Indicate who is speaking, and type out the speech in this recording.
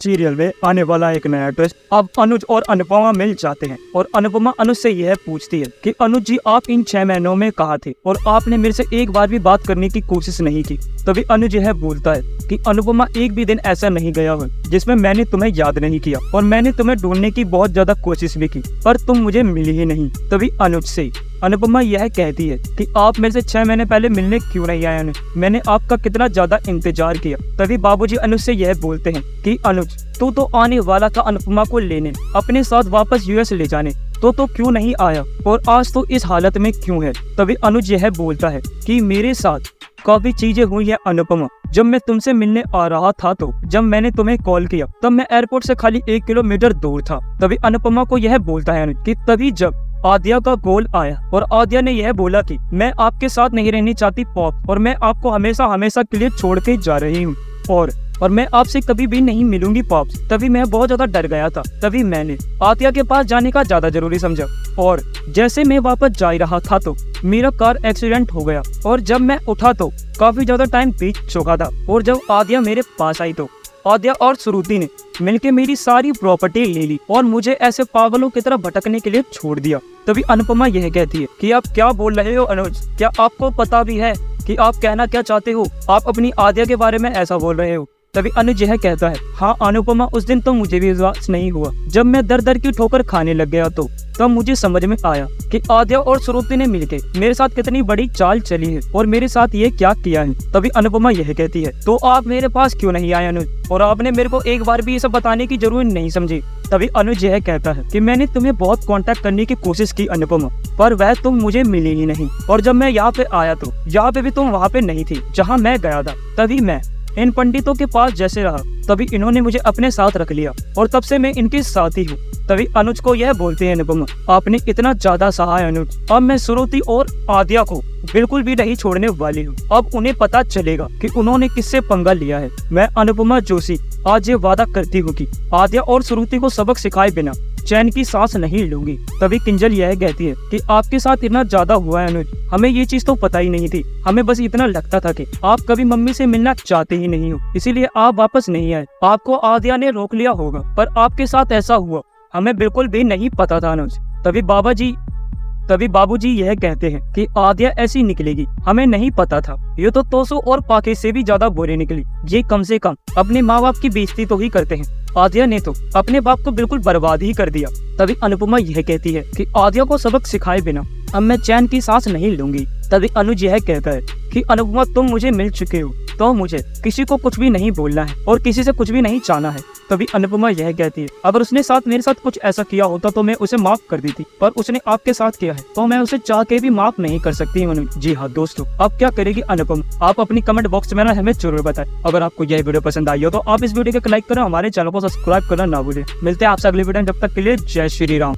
Speaker 1: Serial में आने वाला एक नया ट्विस्ट। अब अनुज और अनुपमा मिल जाते हैं और अनुपमा अनुज से यह पूछती है कि अनुज जी आप इन 6 महीनों में कहाँ थे और आपने मेरे से एक बार भी बात करने की कोशिश नहीं की। तभी अनुज यह बोलता है कि अनुपमा एक भी दिन ऐसा नहीं गया हो जिसमें मैंने तुम्हें याद नहीं किया और मैंने तुम्हें ढूंढने की बहुत ज्यादा कोशिश भी की पर तुम मुझे मिली ही नहीं। तभी अनुज से अनुपमा यह कहती है कि आप मेरे से 6 महीने पहले मिलने क्यों नहीं आए? मैंने आपका कितना ज्यादा इंतजार किया। तभी बाबूजी अनुज से यह बोलते हैं कि अनुज तू तो आने वाला था अनुपमा को लेने, अपने साथ वापस यूएस ले जाने, तो क्यों नहीं आया और आज तो इस हालत में क्यों है? तभी अनुज यह बोलता है कि मेरे साथ काफी चीजें हुई है अनुपमा। जब मैं तुमसे मिलने आ रहा था तो जब मैंने तुम्हें कॉल किया तब मैं एयरपोर्ट से खाली 1 किलोमीटर दूर था। तभी अनुपमा को यह बोलता है अनुज कि तभी जब आद्या का कॉल आया और आद्या ने यह बोला कि मैं आपके साथ नहीं रहनी चाहती पॉप और मैं आपको हमेशा हमेशा के लिए छोड़ के जा रही हूँ और मैं आपसे कभी भी नहीं मिलूंगी पॉप। तभी मैं बहुत ज्यादा डर गया था। तभी मैंने आद्या के पास जाने का ज्यादा जरूरी समझा और जैसे मैं वापस जा रहा था तो मेरा कार एक्सीडेंट हो गया और जब मैं उठा तो काफी ज्यादा टाइम बीत चुका था और जब आद्या मेरे पास आई तो आद्या और श्रुति ने मिलके मेरी सारी प्रॉपर्टी ले ली और मुझे ऐसे पागलों की तरह भटकने के लिए छोड़ दिया। तभी अनुपमा यह कहती है कि आप क्या बोल रहे हो अनुज? क्या आपको पता भी है कि आप कहना क्या चाहते हो? आप अपनी आद्या के बारे में ऐसा बोल रहे हो। तभी अनुज यह कहता है हाँ अनुपमा उस दिन तो मुझे भी विश्वास नहीं हुआ। जब मैं दर दर की ठोकर खाने लग गया तो तब मुझे समझ में आया कि आद्या और श्रुति ने मिलके मेरे साथ कितनी बड़ी चाल चली है और मेरे साथ ये क्या किया है। तभी अनुपमा यह कहती है तो आप मेरे पास क्यों नहीं आए अनुज और आपने मेरे को एक बार भी ये सब बताने की जरूरत नहीं समझी। तभी अनुज यह कहता है कि मैंने तुम्हें बहुत कांटेक्ट करने की कोशिश की अनुपमा पर वह तुम मुझे मिली ही नहीं और जब मैं यहाँ पे आया तो यहाँ पे भी तुम वहाँ पे नहीं थी जहाँ मैं गया था। तभी मैं इन पंडितों के पास जैसे रहा तभी इन्होंने मुझे अपने साथ रख लिया और तब से मैं इनके साथ ही हूँ। तभी अनुज को यह बोलते हैं अनुपमा आपने इतना ज्यादा सहा है अनुज, अब मैं श्रुति और आद्या को बिल्कुल भी नहीं छोड़ने वाली हूँ। अब उन्हें पता चलेगा कि उन्होंने किससे पंगा लिया है। मैं अनुपमा जोशी आज ये वादा करती हूँ कि आद्या और श्रुति को सबक सिखाए बिना चैन की सांस नहीं लूंगी। तभी किंजल यह कहती है कि आपके साथ इतना ज्यादा हुआ है अनुज, हमें ये चीज तो पता ही नहीं थी। हमें बस इतना लगता था कि आप कभी मम्मी से मिलना चाहते ही नहीं हो, इसीलिए आप वापस नहीं आए। आपको आद्या ने रोक लिया होगा पर आपके साथ ऐसा हुआ हमें बिल्कुल भी नहीं पता था अनुज। तभी बाबूजी यह कहते हैं कि आद्या ऐसी निकलेगी हमें नहीं पता था। ये तो तोसू और पाके से भी ज्यादा बुरे निकली। ये कम से कम अपने माँ बाप की बेइज्जती तो ही करते हैं, आद्या ने तो अपने बाप को बिल्कुल बर्बाद ही कर दिया। तभी अनुपमा यह कहती है कि आद्या को सबक सिखाए बिना अब मैं चैन की सांस नहीं लूंगी। तभी अनुज यह कहता है कि अनुपमा तुम मुझे मिल चुके हो तो मुझे किसी को कुछ भी नहीं बोलना है और किसी से कुछ भी नहीं चाहना है। तभी अनुपमा यह कहती है अगर उसने मेरे साथ कुछ ऐसा किया होता तो मैं उसे माफ कर दी थी पर उसने आपके साथ किया है तो मैं उसे चाह के भी माफ नहीं कर सकती। जी हाँ दोस्तों, अब क्या करेगी अनुपमा? आप अपनी कमेंट बॉक्स में हमें जरूर बताएं। अगर आपको यह वीडियो पसंद आई हो तो आप इस वीडियो को लाइक करें, हमारे चैनल को सब्सक्राइब करना ना भूलें। मिलते हैं आपसे अगले वीडियो, जब तक के लिए जय श्री राम।